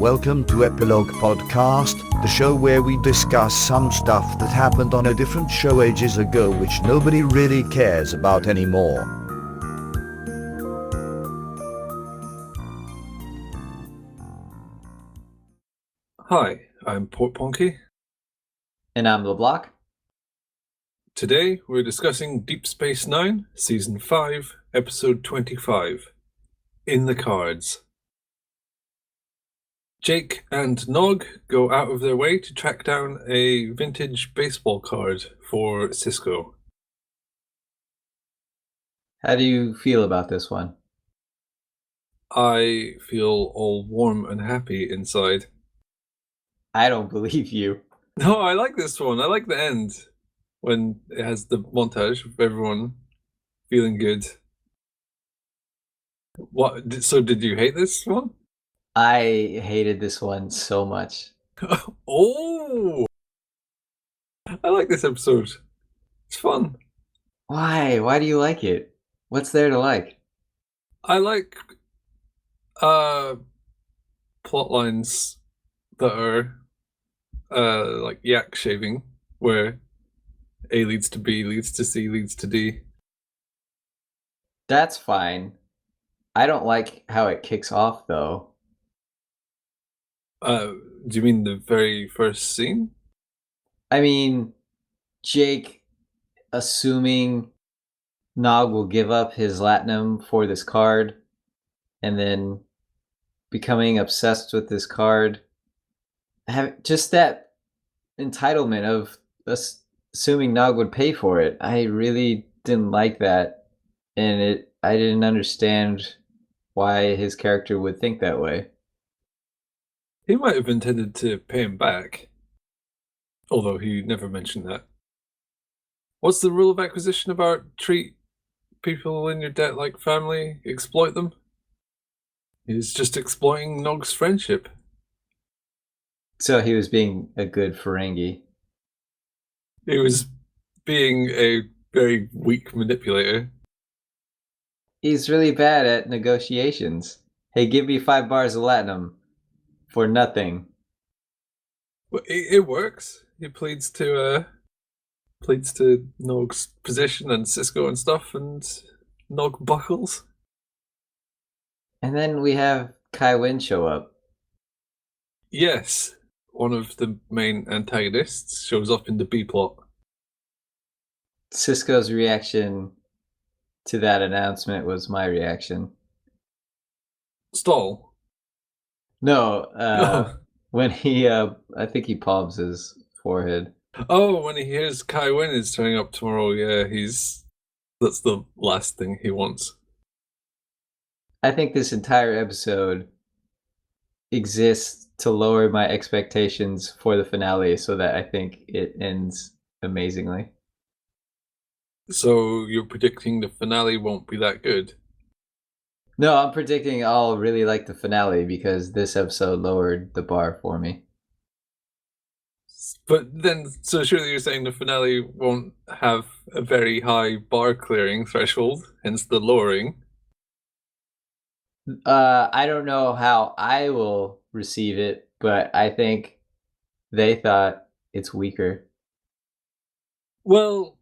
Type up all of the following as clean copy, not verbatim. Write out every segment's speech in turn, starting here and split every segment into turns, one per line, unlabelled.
Welcome to Epilogue Podcast, the show where we discuss some stuff that happened on a different show ages ago which nobody really cares about anymore.
Hi, I'm Portponky.
And I'm LeBloc.
Today we're discussing Deep Space Nine, Season 5, Episode 25, In the Cards. Jake and Nog go out of their way to track down a vintage baseball card for Cisco.
How do you feel about this one?
I feel all warm and happy inside.
I don't believe you.
No, I like this one. I like the end when it has the montage of everyone feeling good. What? So did you hate this one?
I hated this one so much.
Oh! I like this episode. It's fun.
Why? Why do you like it? What's there to like?
I like plot lines that are like yak shaving, where A leads to B, leads to C, leads to D.
That's fine. I don't like how it kicks off, though.
Do you mean the very first scene?
I mean, Jake assuming Nog will give up his Latinum for this card, and then becoming obsessed with this card. Just that entitlement of assuming Nog would pay for it. I really didn't like that, and I didn't understand why his character would think that way.
He might have intended to pay him back, although he never mentioned that. What's the rule of acquisition about treat people in your debt like family, exploit them? He's just exploiting Nog's friendship.
So he was being a good Ferengi.
He was being a very weak manipulator.
He's really bad at negotiations. Hey, give me 5 bars of Latinum for nothing.
Well, it works. He pleads to Nog's position and Cisco and stuff, and Nog buckles.
And then we have Kai Wynn show up.
Yes, one of the main antagonists shows up in the B plot.
Cisco's reaction to that announcement was my reaction.
Stall.
No, when he, I think he palms his forehead.
Oh, when he hears Kai Wynn is turning up tomorrow, yeah, that's the last thing he wants.
I think this entire episode exists to lower my expectations for the finale so that I think it ends amazingly.
So you're predicting the finale won't be that good?
No, I'm predicting I'll really like the finale because this episode lowered the bar for me.
But then, so surely you're saying the finale won't have a very high bar clearing threshold, hence the lowering.
I don't know how I will receive it, but I think they thought it's weaker.
Well,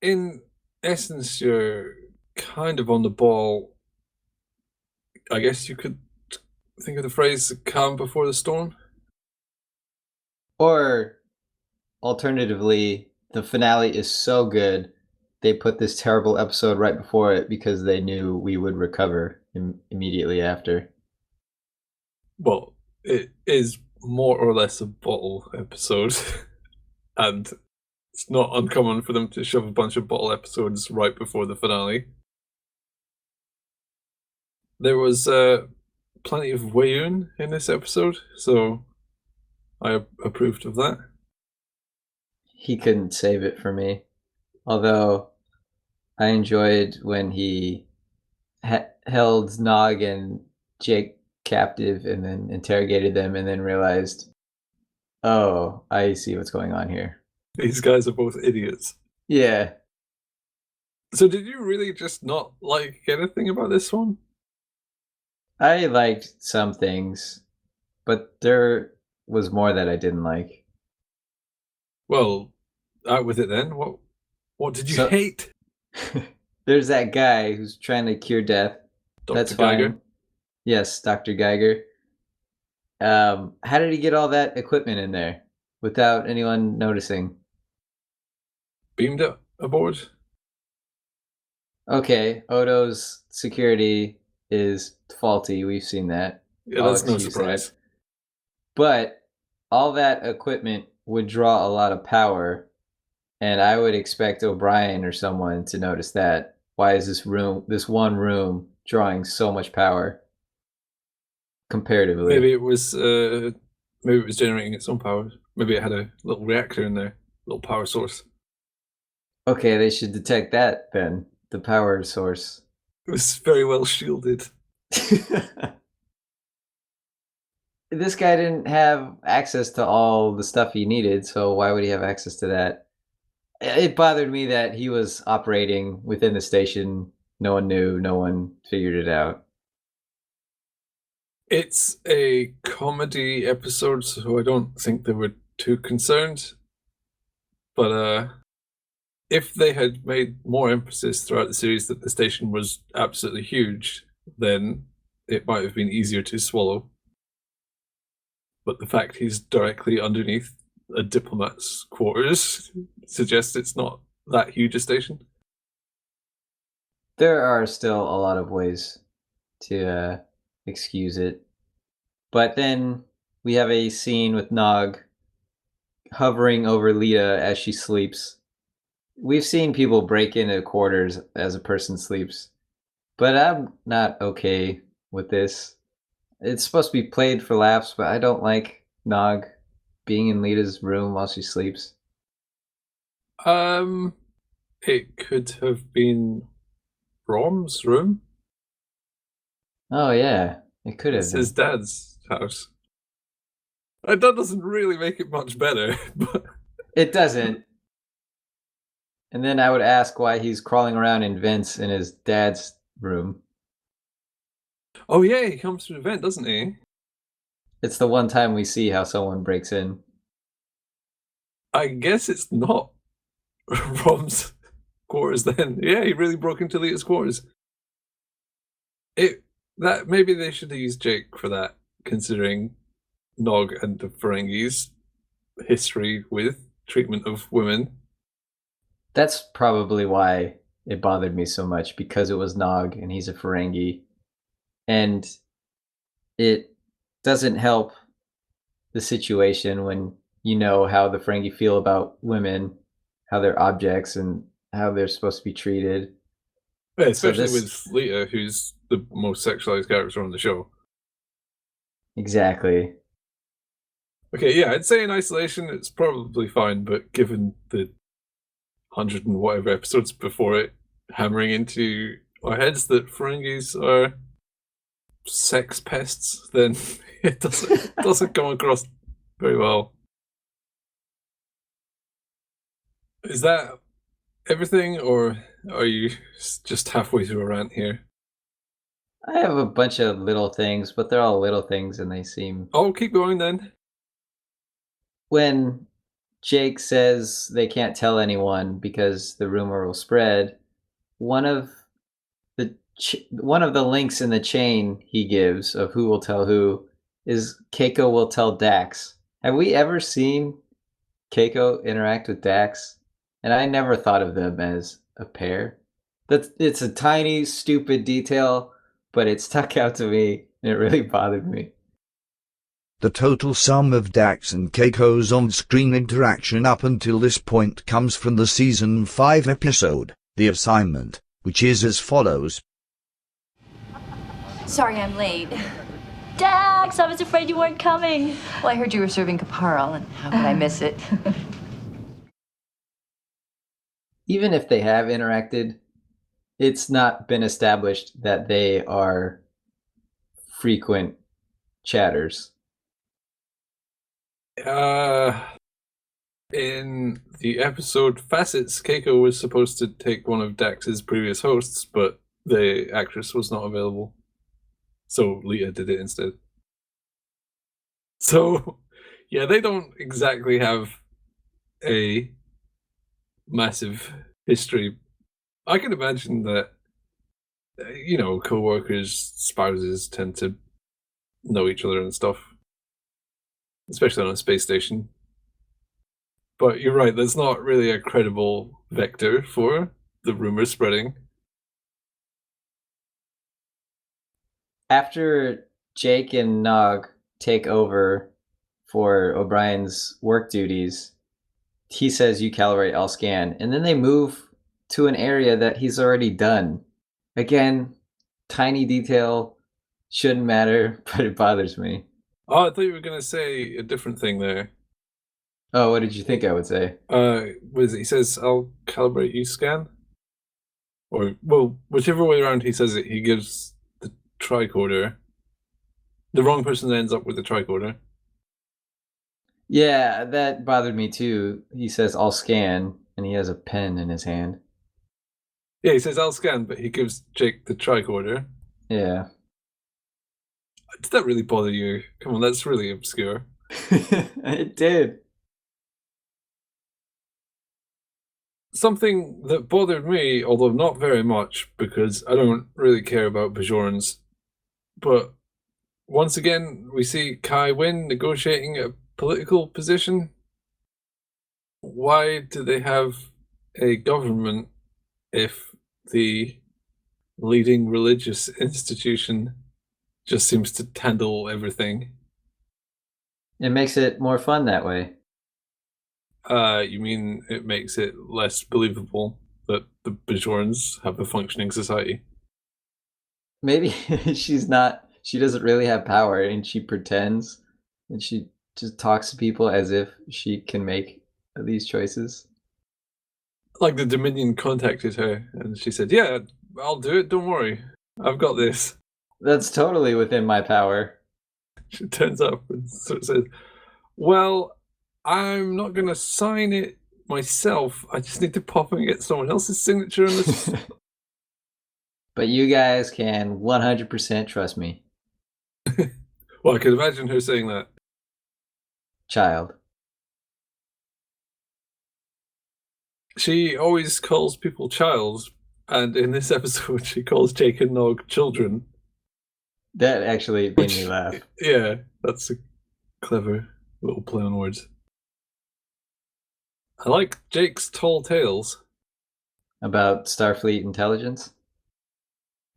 in essence, you're kind of on the ball. I guess you could think of the phrase calm before the storm.
Or alternatively, the finale is so good, they put this terrible episode right before it because they knew we would recover immediately after.
Well, it is more or less a bottle episode, and it's not uncommon for them to shove a bunch of bottle episodes right before the finale. There was plenty of Weyun in this episode, so I approved of that.
He couldn't save it for me. Although I enjoyed when he held Nog and Jake captive and then interrogated them and then realized, oh, I see what's going on here.
These guys are both idiots.
Yeah.
So did you really just not like anything about this one?
I liked some things. but there was more that I didn't like.
Well, out with it then. What did you
So-
hate?
There's that guy who's trying to cure death.
Dr.
That's
Geiger?
fine. Yes, Dr. Geiger. How did he get all that equipment in there without anyone noticing?
Beamed it aboard?
Okay, Odo's security is faulty. We've seen that.
Yeah,
I'll
that's no
excuse
surprise.
that. But all that equipment would draw a lot of power, and I would expect O'Brien or someone to notice that. Why is this one room, drawing so much power comparatively?
Maybe it was generating its own power. Maybe it had a little reactor in there, little power source.
Okay, they should detect that then. The power source.
It was very well shielded.
This guy didn't have access to all the stuff he needed, so why would he have access to that? It bothered me that he was operating within the station. No one knew, no one figured it out.
It's a comedy episode, so I don't think they were too concerned. But if they had made more emphasis throughout the series that the station was absolutely huge, then it might have been easier to swallow. But the fact he's directly underneath a diplomat's quarters suggests it's not that huge a station.
There are still a lot of ways to excuse it. But then we have a scene with Nog hovering over Lita as she sleeps. We've seen people break into quarters as a person sleeps, but I'm not okay with this. It's supposed to be played for laughs, but I don't like Nog being in Lita's room while she sleeps.
It could have been Rom's room.
Oh yeah, it could have
It's
been.
his dad's house. That doesn't really make it much better, but
It doesn't. And then I would ask why he's crawling around in vents in his dad's room.
oh yeah, he comes to an event, doesn't he?
It's the one time we see how someone breaks in.
I guess it's not Rom's quarters then. Yeah, he really broke into Lita's quarters. That maybe they should have used Jake for that, considering Nog and the Ferengis' history with treatment of women.
That's probably why it bothered me so much, because it was Nog and he's a Ferengi. And it doesn't help the situation when you know how the Ferengi feel about women, how they're objects, and how they're supposed to be treated.
Yeah, especially with Lita, who's the most sexualized character on the show.
Exactly.
Okay, yeah, I'd say in isolation it's probably fine, but given the 100 and whatever episodes before it hammering into our heads that Ferengis are sex pests, then it doesn't come across very well. Is that everything, or are you just halfway through a rant here?
I have a bunch of little things, but they're all little things and they seem...
Oh, keep going then.
When Jake says they can't tell anyone because the rumor will spread, one of the links in the chain he gives of who will tell who is Keiko will tell Dax. Have we ever seen Keiko interact with Dax? And I never thought of them as a pair. It's a tiny, stupid detail, but it stuck out to me and it really bothered me.
The total sum of Dax and Keiko's on-screen interaction up until this point comes from the Season 5 episode, The Assignment, which is as follows.
Sorry I'm late.
Dax, I was afraid you weren't coming.
Well, I heard you were serving Caparl, and how could I miss it?
Even if they have interacted, it's not been established that they are frequent chatters.
In the episode Facets, Keiko was supposed to take one of Dax's previous hosts, but the actress was not available. So Lita did it instead. So, yeah, they don't exactly have a massive history. I can imagine that, co-workers, spouses tend to know each other and stuff, especially on a space station. But you're right, that's not really a credible vector for the rumor spreading.
After Jake and Nog take over for O'Brien's work duties, he says you calibrate, I'll scan, and then they move to an area that he's already done. Again, tiny detail, shouldn't matter, but it bothers me.
Oh, I thought you were going to say a different thing there.
Oh, what did you think I would say?
What is it? He says, I'll calibrate, you scan? Or, well, whichever way around he says it, he gives the tricorder. The wrong person ends up with the tricorder.
Yeah, that bothered me too. He says, I'll scan, and he has a pen in his hand.
Yeah, he says, I'll scan, but he gives Jake the tricorder.
Yeah.
Did that really bother you? Come on, that's really obscure.
It did.
Something that bothered me, although not very much, because I don't really care about Bajorans, but once again, we see Kai Wynn negotiating a political position. Why do they have a government if the leading religious institution just seems to handle everything?
It makes it more fun that way.
You mean it makes it less believable that the Bajorans have a functioning society?
Maybe she doesn't really have power, and she pretends, and she just talks to people as if she can make these choices.
Like the Dominion contacted her and she said, yeah, I'll do it, don't worry. I've got this.
That's totally within my power.
She turns up and sort of says, well, I'm not going to sign it myself. I just need to pop and get someone else's signature on this.
But you guys can 100% trust me.
Well, I could imagine her saying that.
Child.
She always calls people child, and in this episode, she calls Jake and Nog children.
That actually made me laugh.
Yeah, that's a clever little play on words. I like Jake's tall tales.
About Starfleet intelligence?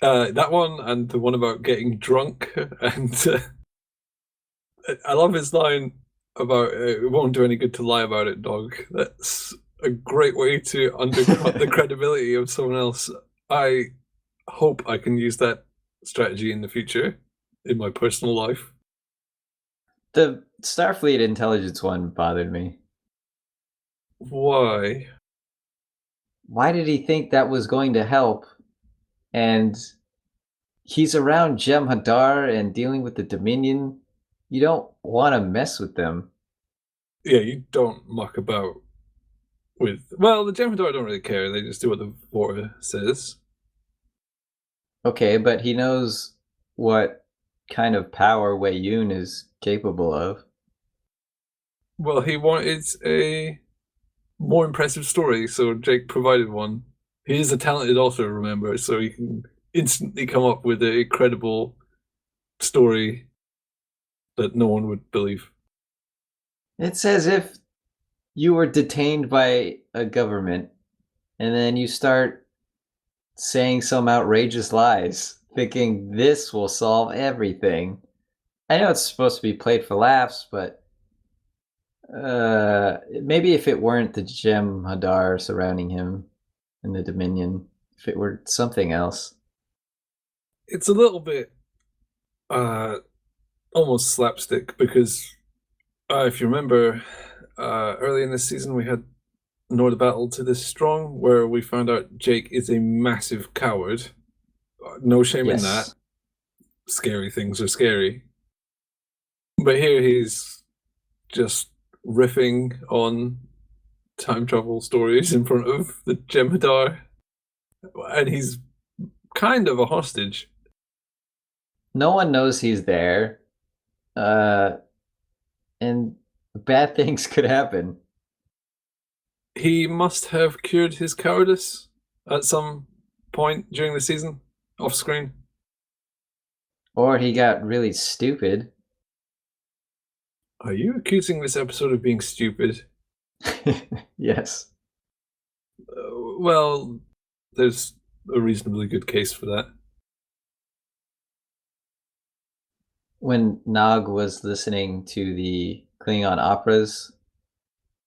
That one and the one about getting drunk, and I love his line about it won't do any good to lie about it, dog. That's a great way to undercut the credibility of someone else. I hope I can use that strategy in the future in my personal life.
The Starfleet intelligence one bothered me.
Why?
Why did he think that was going to help? And he's around Jem'Hadar and dealing with the Dominion. You don't want to mess with them.
Yeah, you don't muck about with... Well, the Jem'Hadar don't really care. They just do what the Vora says.
Okay, but he knows what kind of power Wei Yun is capable of.
Well, he wanted a more impressive story, so Jake provided one. He is a talented author, remember, so he can instantly come up with a credible story that no one would believe.
It's as if you were detained by a government and then you start saying some outrageous lies, thinking this will solve everything. I know it's supposed to be played for laughs, but maybe if it weren't the Jem'Hadar surrounding him and the Dominion, if it were something else.
It's a little bit almost slapstick because if you remember, early in this season we had Nor the Battle to This Strong, where we found out Jake is a massive coward. No shame in that. Scary things are scary. But here he's just riffing on time travel stories in front of the Jem'Hadar, and he's kind of a hostage.
No one knows he's there. and bad things could happen.
He must have cured his cowardice at some point during the season, off screen.
Or he got really stupid.
Are you accusing this episode of being stupid?
Yes.
Well, there's a reasonably good case for that.
When Nog was listening to the Klingon operas,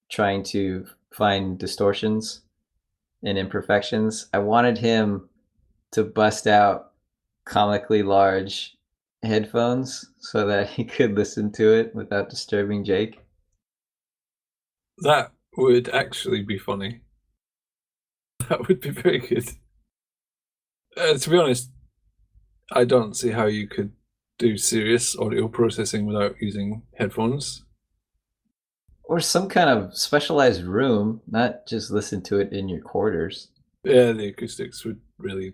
trying to find distortions and imperfections, I wanted him to bust out comically large headphones so that he could listen to it without disturbing Jake.
That would actually be funny. That would be very good. To be honest, I don't see how you could do serious audio processing without using headphones.
Or some kind of specialized room, not just listen to it in your quarters.
Yeah, the acoustics would really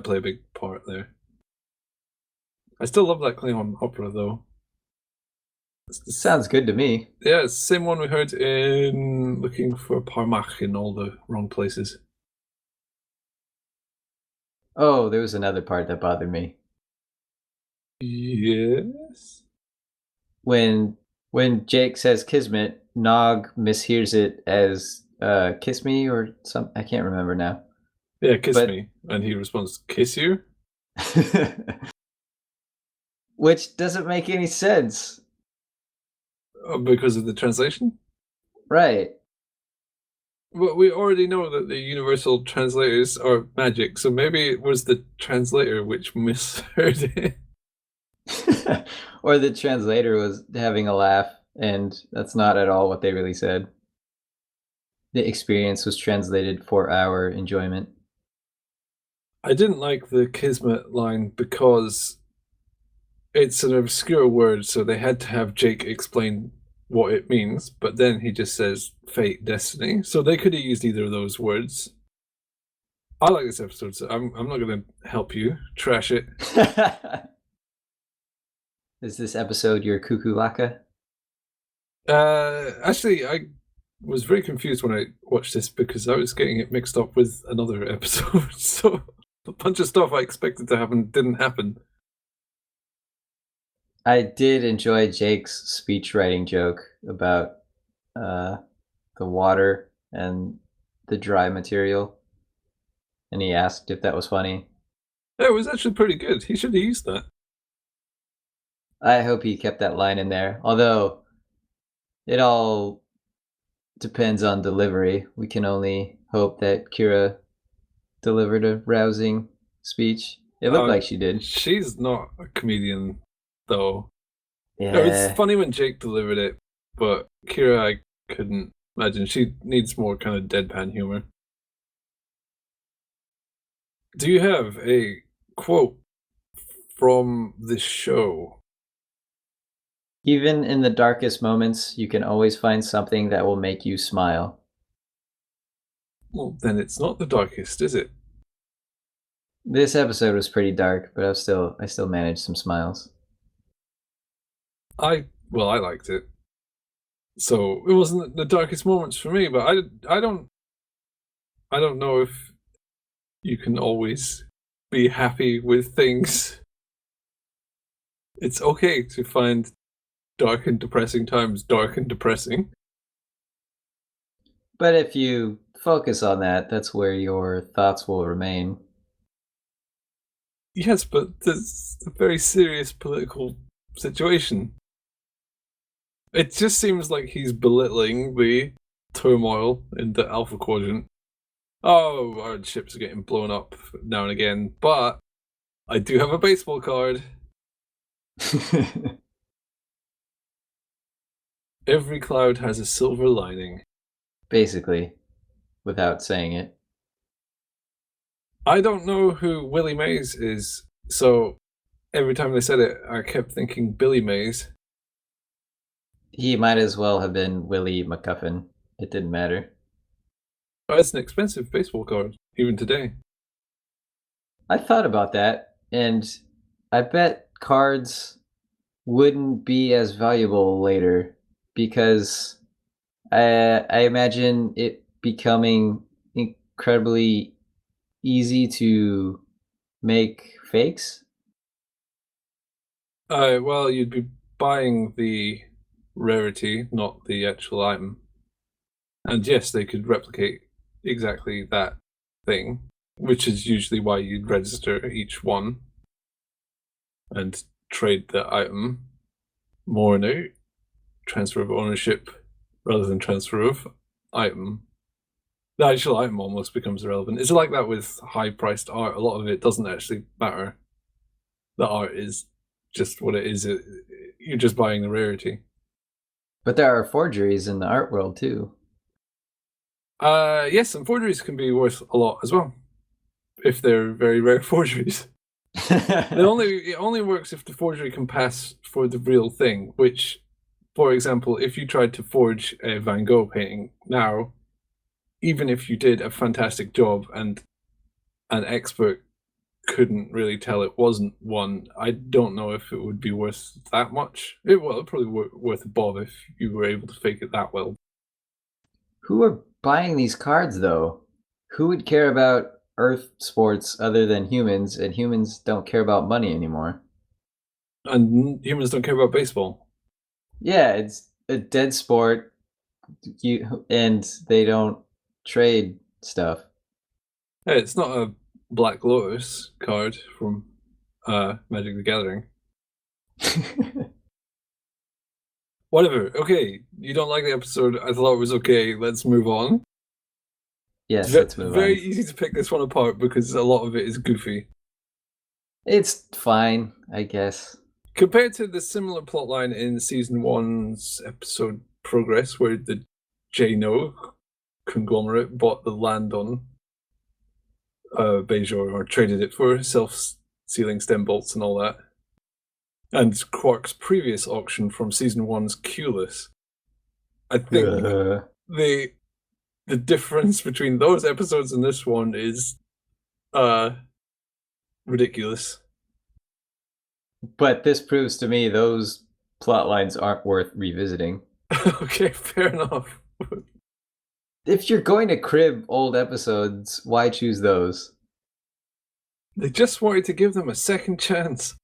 play a big part there. I still love that Klingon opera, though.
Sounds good to me.
Yeah, it's the same one we heard in Looking for Parmach in all the wrong places.
Oh, there was another part that bothered me.
Yes?
When Jake says Kismet, Nog mishears it as kiss me or some I can't remember now.
Yeah, kiss me. And he responds, kiss you?
Which doesn't make any sense.
Because of the translation?
Right.
Well, we already know that the universal translators are magic, so maybe it was the translator which misheard it.
Or the translator was having a laugh, and that's not at all what they really said. The experience was translated for our enjoyment.
I didn't like the Kismet line because it's an obscure word, so they had to have Jake explain what it means, but then he just says fate, destiny, so they could have used either of those words. I like this episode, so I'm not going to help you trash it.
Is this episode your cuckoo laka?
Actually, I was very confused when I watched this because I was getting it mixed up with another episode, so a bunch of stuff I expected to happen didn't happen.
I did enjoy Jake's speech writing joke about the water and the dry material, and he asked if that was funny.
Yeah, it was actually pretty good. He should have used that.
I hope he kept that line in there, although it all depends on delivery. We can only hope that Kira delivered a rousing speech. It looked like she did.
She's not a comedian, though.
Yeah.
No, it's funny when Jake delivered it, but Kira, I couldn't imagine. She needs more kind of deadpan humor. Do you have a quote from this show?
Even in the darkest moments, you can always find something that will make you smile.
Well, then it's not the darkest, is it?
This episode was pretty dark, but I still managed some smiles.
I liked it. So it wasn't the darkest moments for me, but I don't know if you can always be happy with things. It's okay to find dark and depressing times dark and depressing.
But if you focus on that, that's where your thoughts will remain.
Yes, but there's a very serious political situation. It just seems like he's belittling the turmoil in the Alpha Quadrant. Oh, our ships are getting blown up now and again, but I do have a baseball card. Every cloud has a silver lining.
Basically, without saying it.
I don't know who Willie Mays is, so every time they said it, I kept thinking Billy Mays.
He might as well have been Willie McCuffin. It didn't matter.
Oh, it's an expensive baseball card, even today.
I thought about that, and I bet cards wouldn't be as valuable later because I imagine it becoming incredibly easy to make fakes.
Well, you'd be buying the rarity, not the actual item. And yes, they could replicate exactly that thing, which is usually why you'd register each one and trade the item more now. Transfer of ownership rather than transfer of item. The actual item almost becomes irrelevant. It's like that with high-priced art. A lot of it doesn't actually matter. The art is just what it is. You're just buying the rarity.
But there are forgeries in the art world too.
Yes, and forgeries can be worth a lot as well, if they're very rare forgeries. It only works if the forgery can pass for the real thing, which, for example, if you tried to forge a Van Gogh painting now, even if you did a fantastic job and an expert couldn't really tell it wasn't one, I don't know if it would be worth that much. It'd probably worth a bob if you were able to fake it that well.
Who are buying these cards though? Who would care about Earth sports other than humans? And humans don't care about money anymore.
And humans don't care about baseball.
Yeah, it's a dead sport. And they don't trade stuff.
Hey, it's not a Black Lotus card from Magic the Gathering. Whatever. Okay, you don't like the episode. I thought it was okay. Let's move on.
Yes,
It's
let's move on.
very easy to pick this one apart because a lot of it is goofy.
It's fine, I guess.
Compared to the similar plotline in Season 1's episode Progress, where the Jano conglomerate bought the land on Bajor or traded it for self-sealing stem bolts and all that. And Quark's previous auction from Season 1's Q-less. I think the difference between those episodes and this one is ridiculous.
But this proves to me those plot lines aren't worth revisiting.
Okay, fair enough.
If you're going to crib old episodes, why choose those?
They just wanted to give them a second chance.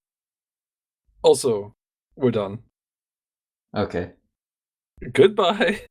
Also, we're done.
Okay.
Goodbye.